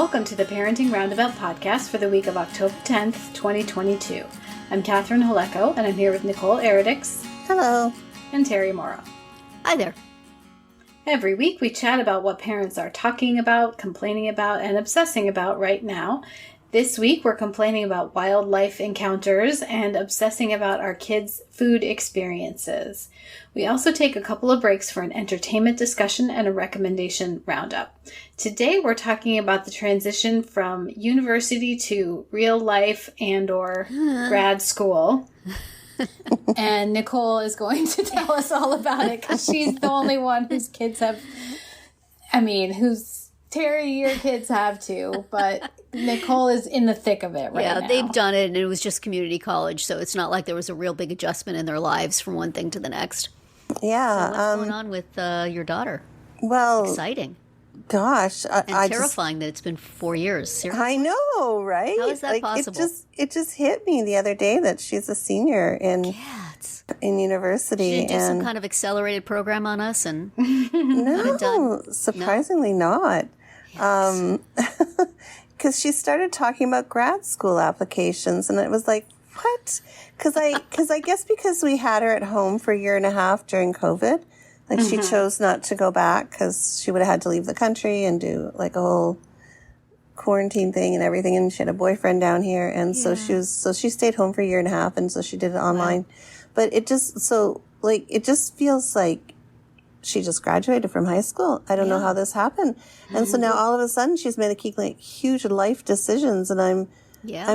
Welcome to the Parenting Roundabout podcast for the week of October 10th, 2022. I'm Catherine Haleko, and I'm here with Nicole Eridix. Hello. And Terry Morrow. Hi there. Every week we chat about what parents are talking about, complaining about, and obsessing about right now. This week we're complaining about wildlife encounters and obsessing about our kids' food experiences. We also take a couple of breaks for an entertainment discussion and a recommendation roundup. Today we're talking about the transition from university to real life and/or grad school. And Nicole is going to tell us all about it because she's the only one whose kids have, Terry, your kids have too, but Nicole is in the thick of it right now. Yeah, they've done it, and it was just community college, so it's not like there was a real big adjustment in their lives from one thing to the next. Yeah. So what's going on with your daughter? Well, exciting. Gosh. And terrifying that it's been 4 years. Seriously? I know, right? How is that possible? It just hit me the other day that she's a senior in university. She didn't do some kind of accelerated program on us? And no, surprisingly not. Because she started talking about grad school applications, and it was like, what? Because I guess because we had her at home for a year and a half during COVID, like she chose not to go back because she would have had to leave the country and do like a whole quarantine thing and everything, and she had a boyfriend down here, and so she stayed home for a year and a half, and so she did it online. Wow. But it just feels like she just graduated from high school. I don't know how this happened. And so now all of a sudden she's making like huge life decisions, and I'm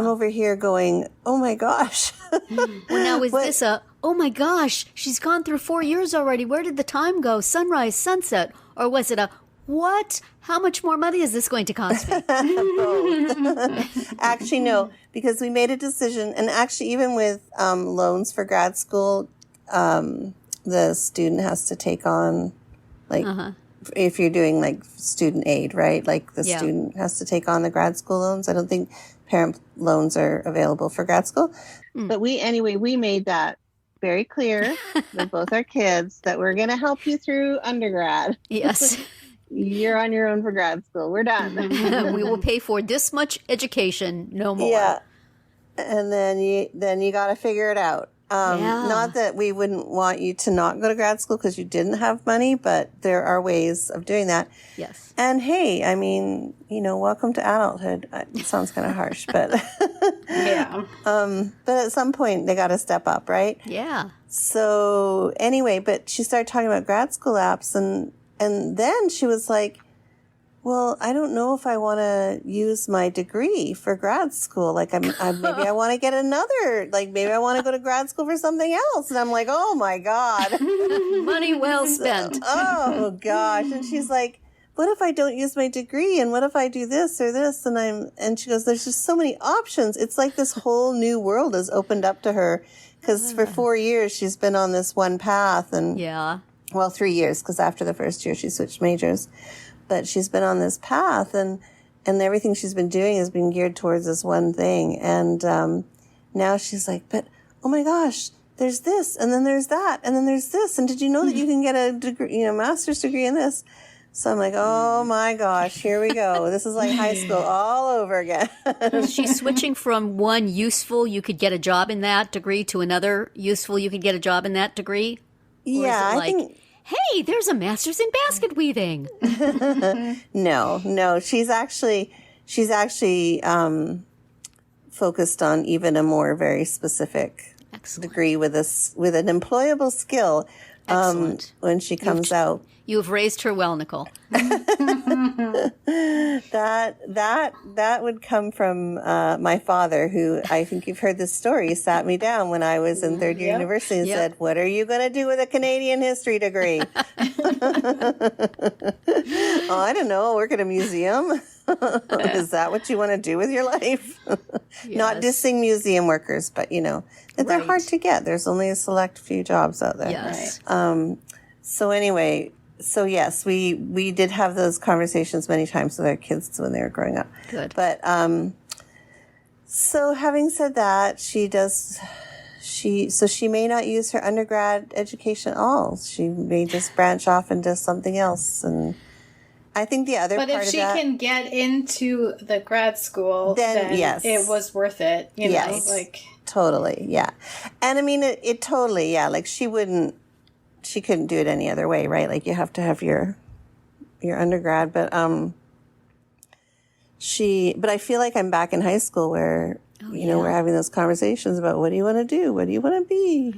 over here going, oh my gosh. Well, now is this oh my gosh, she's gone through 4 years already. Where did the time go? Sunrise, sunset? Or was it what? How much more money is this going to cost me? Actually, no, because we made a decision, and actually even with loans for grad school, the student has to take on, like, if you're doing, like, student aid, right? Like, the student has to take on the grad school loans. I don't think parent loans are available for grad school. But we made that very clear with both our kids that we're going to help you through undergrad. Yes. You're on your own for grad school. We're done. We will pay for this much education, no more. Yeah. And then you got to figure it out. Not that we wouldn't want you to not go to grad school because you didn't have money, but there are ways of doing that. Yes. And hey, I mean, welcome to adulthood. It sounds kind of harsh, but yeah. But at some point they got to step up, right? Yeah. So anyway, but she started talking about grad school apps, and then she was like, well, I don't know if I want to use my degree for grad school. Like, maybe I want to get another, like, maybe I want to go to grad school for something else. And I'm like, oh my God. Money well spent. Oh gosh. And she's like, what if I don't use my degree? And what if I do this or this? And she goes, there's just so many options. It's like this whole new world has opened up to her. Because for 4 years, she's been on this one path. And 3 years, because after the first year, she switched majors. But she's been on this path, and everything she's been doing has been geared towards this one thing. And now she's like, but, oh my gosh, there's this, and then there's that, and then there's this. And did you know that you can get a degree, master's degree in this? So I'm like, oh my gosh, here we go. This is like high school all over again. She's switching from one useful, you could get a job in that degree, to another useful, you could get a job in that degree? Yeah, I think... Hey, there's a master's in basket weaving. No. She's actually focused on even a more very specific degree with an employable skill. When she comes out. You have raised her well, Nicole. That would come from my father, who, I think you've heard this story, sat me down when I was in third year university and said, what are you going to do with a Canadian history degree? Oh, I don't know, work at a museum. Is that what you want to do with your life? Not dissing museum workers, but they're hard to get. There's only a select few jobs out there. Yes. So anyway, yes, we did have those conversations many times with our kids when they were growing up. Good. But so having said that, she may not use her undergrad education at all. She may just branch off into something else, and I think the other but part if of she that, can get into the grad school, then yes, it was worth it. You know, like totally, yeah. And I mean, it totally, yeah. Like she couldn't do it any other way, right? Like you have to have your undergrad, but but I feel like I'm back in high school where you know we're having those conversations about what do you want to do, what do you want to be.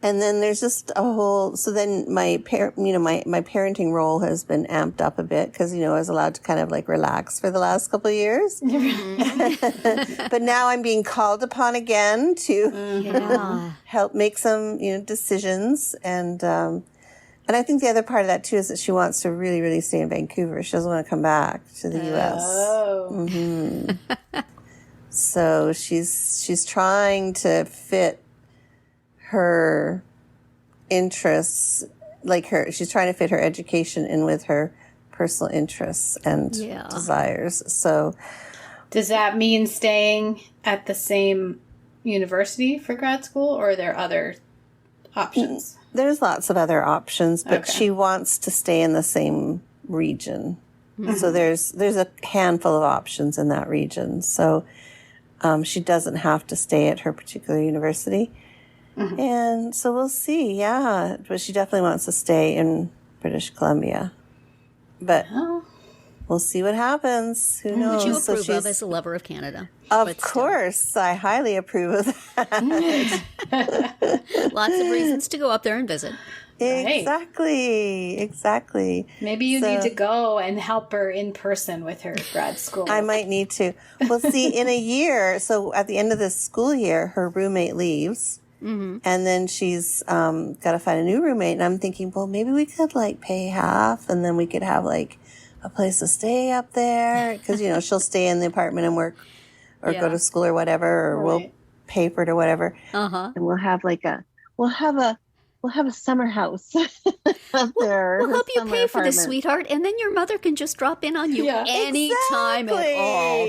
And then there's just a whole, so then my parenting role has been amped up a bit because, you know, I was allowed to kind of like relax for the last couple of years. But now I'm being called upon again to help make some, you know, decisions. And I think the other part of that too is that she wants to really, really stay in Vancouver. She doesn't want to come back to the U.S. So she's trying to fit her interests, she's trying to fit her education in with her personal interests and desires. So does that mean staying at the same university for grad school, or are there other options? There's lots of other options, but she wants to stay in the same region. So there's a handful of options in that region. So she doesn't have to stay at her particular university. And so we'll see, but she definitely wants to stay in British Columbia. But we'll see what happens. Who knows? Which you approve of as a lover of Canada. Of course, I highly approve of that. Lots of reasons to go up there and visit. Exactly. Maybe you need to go and help her in person with her grad school. I might need to. Well, see, in a year, so at the end of this school year, her roommate leaves. And then she's got to find a new roommate. And I'm thinking, well, maybe we could like pay half and then we could have like a place to stay up there. Because, you know, she'll stay in the apartment and work or go to school or whatever, or we'll pay for it or whatever. And we'll have like we'll have a summer house up there. We'll help you pay for this, sweetheart, and then your mother can just drop in on you any time at all.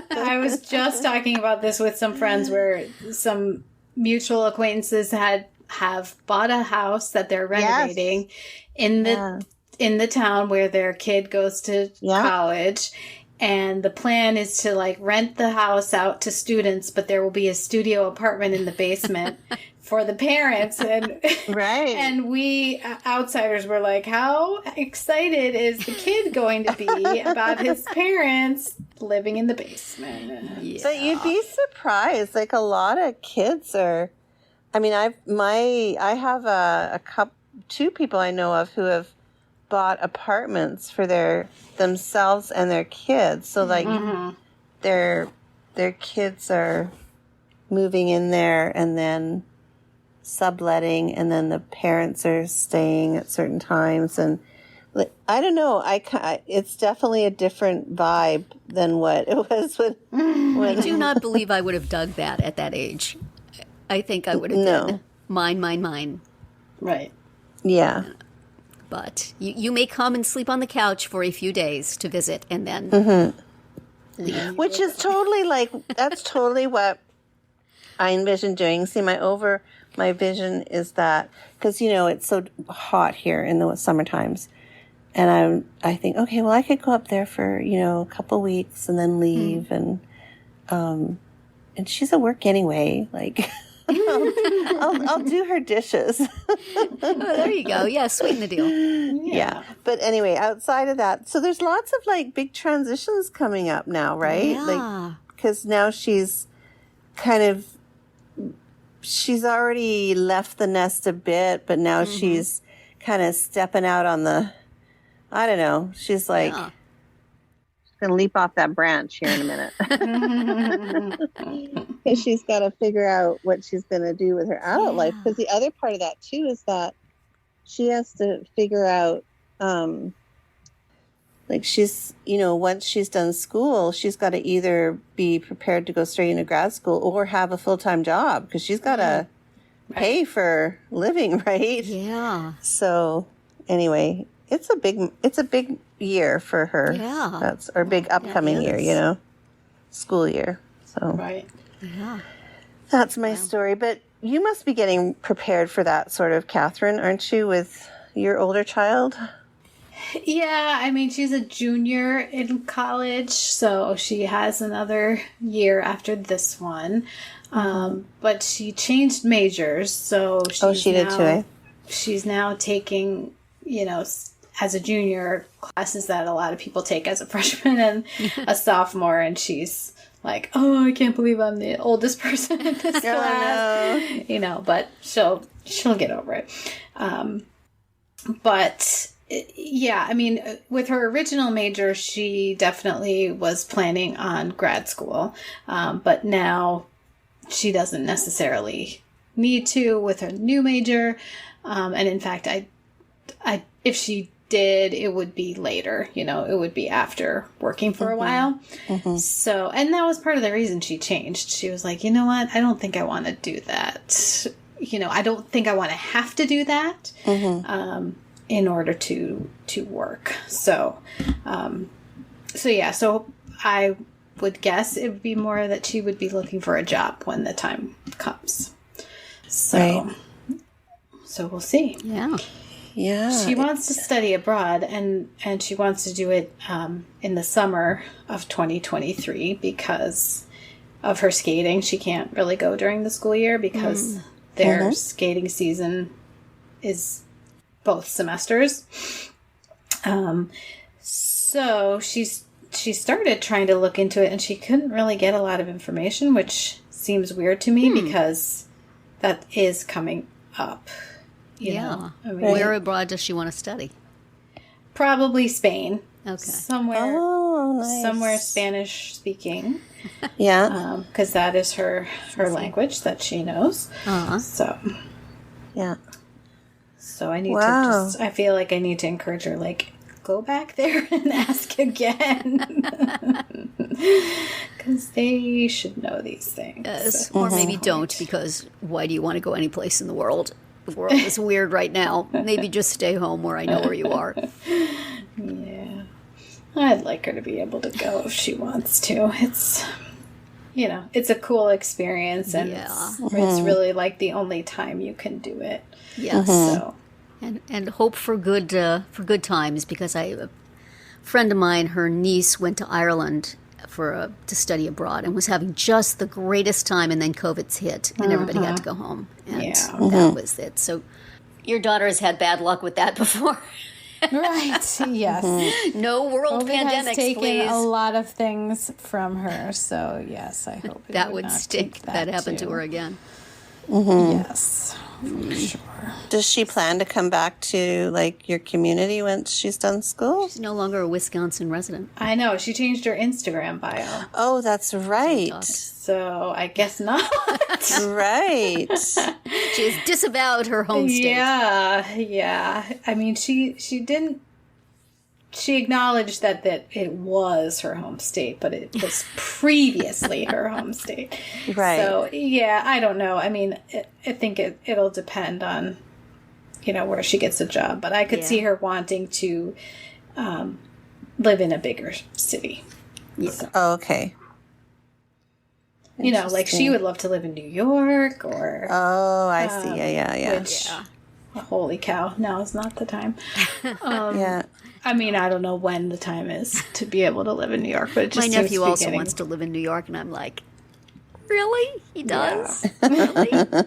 I was just talking about this with some friends where some mutual acquaintances have bought a house that they're renovating in the town where their kid goes to college. And the plan is to like rent the house out to students, but there will be a studio apartment in the basement for the parents. And and we outsiders were like, how excited is the kid going to be about his parents living in the basement? But you'd be surprised. Like a lot of kids are, I mean, I have two people I know of who have bought apartments for themselves and their kids. So like their kids are moving in there and then subletting, and then the parents are staying at certain times. And like, I don't know, it's definitely a different vibe than what it was when I do not believe I would have dug that at that age. I think I would have done mine. Right. Yeah. But you may come and sleep on the couch for a few days to visit and then leave. Which is totally that's totally what I envision doing. See, my vision is that, because, you know, it's so hot here in the summer times. And I think, okay, well, I could go up there for, you know, a couple weeks and then leave. And she's at work anyway. Like, I'll do her dishes. There you go. Yeah, sweeten the deal. Yeah. But anyway, outside of that, so there's lots of like big transitions coming up now, right? Yeah. Like, because now she's already left the nest a bit, but now she's kind of stepping out on I don't know. She's like, she's going to leap off that branch here in a minute. Because she's got to figure out what she's going to do with her adult life. Because the other part of that too is that she has to figure out, like she's, you know, once she's done school, she's got to either be prepared to go straight into grad school or have a full-time job, because she's got to pay for living, right? Yeah. So anyway, it's a big year for her. Yeah. That's our big upcoming year, you know, school year. So Yeah. That's my story. But you must be getting prepared for that sort of, Catherine, aren't you, with your older child? Yeah, I mean, she's a junior in college, so she has another year after this one. But she changed majors, so she did too, eh? She's now taking, as a junior, classes that a lot of people take as a freshman and a sophomore, and she's like, oh, I can't believe I'm the oldest person in this class. No. But she'll get over it. But yeah, I mean, with her original major, she definitely was planning on grad school. But now she doesn't necessarily need to with her new major. And in fact, if she did, it would be later, it would be after working for a while. So, and that was part of the reason she changed. She was like, you know what? I don't think I want to do that. I don't think I want to have to do that in order to work. So I would guess it would be more that she would be looking for a job when the time comes. So we'll see. Yeah. Yeah. She wants to study abroad, and she wants to do it in the summer of 2023 because of her skating. She can't really go during the school year because their skating season is both semesters. So she started trying to look into it, and she couldn't really get a lot of information, which seems weird to me because that is coming up. You know? I mean, where abroad does she want to study? Probably Spain. Okay. Somewhere Spanish speaking. Yeah. Because that is her language that she knows. So. Yeah. So I need I feel like I need to encourage her, like, go back there and ask again. Because they should know these things. Yes. Or maybe don't, because why do you want to go any place in the world? The world is weird right now. Maybe just stay home where I know where you are. Yeah. I'd like her to be able to go if she wants to. It's, it's a cool experience, and it's really like the only time you can do it. Yes. So. And hope for good times, because a friend of mine, her niece went to Ireland to study abroad and was having just the greatest time, and then COVID's hit and everybody had to go home, and that was it. So your daughter has had bad luck with that before. Right. Yes. No world COVID pandemics, has taken please. a lot of things from her, so yes, I hope that would stink if that happened to her again. Yes, for sure. Does she plan to come back to, like, your community once she's done school? She's no longer a Wisconsin resident. I know. She changed her Instagram bio. Oh, that's right. So I guess not. Right. She has disavowed her home state. Yeah. I mean, she didn't. She acknowledged that it was her home state, but it was previously her home state. Right. So, yeah, I don't know. I mean, I think it'll depend on, where she gets a job. But I could see her wanting to live in a bigger city. Yeah. So, Oh, okay. like she would love to live in New York or... Oh, I see. Yeah. Which, holy cow, now is not the time. Yeah. I mean, I don't know when the time is to be able to live in New York, but it just my nephew also wants to live in New York, and I'm like, really? He does? Yeah.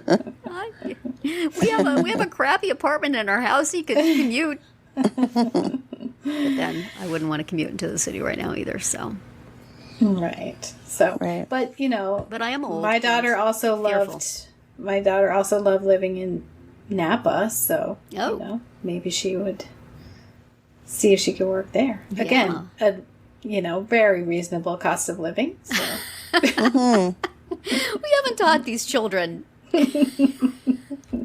Really? We have a crappy apartment in our house. He could commute. But then I wouldn't want to commute into the city right now either. So. Right. So. Right. But But I am old. My daughter also loved living in Napa. So maybe she would see if she could work there. Yeah. Again, a very reasonable cost of living. So. We haven't taught these children.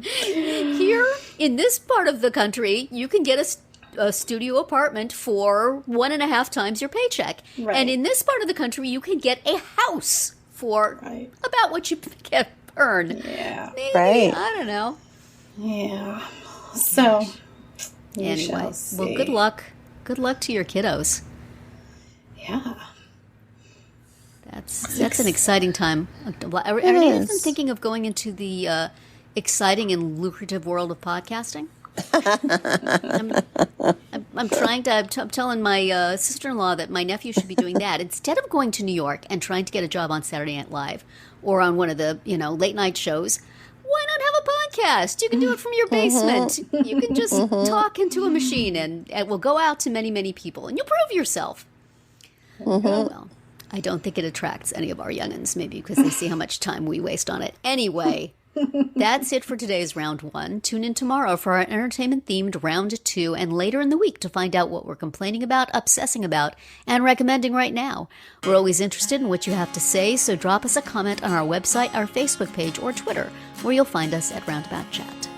Here, in this part of the country, you can get a studio apartment for 1.5 times your paycheck. Right. And in this part of the country, you can get a house for about what you earn. Yeah. Maybe, right. I don't know. Yeah. So, anyway, well, good luck. Good luck to your kiddos. Yeah. That's an exciting time. Are any of them thinking of going into the exciting and lucrative world of podcasting? I'm telling my sister-in-law that my nephew should be doing that. Instead of going to New York and trying to get a job on Saturday Night Live or on one of the, late night shows, why not have a podcast? You can do it from your basement. You can just talk into a machine and it will go out to many, many people and you'll prove yourself. Oh, well, I don't think it attracts any of our youngins, maybe because they see how much time we waste on it. Anyway, that's it for today's round 1. Tune in tomorrow for our entertainment-themed round 2 and later in the week to find out what we're complaining about, obsessing about, and recommending right now. We're always interested in what you have to say, so drop us a comment on our website, our Facebook page, or Twitter, where you'll find us at Roundabout Chat.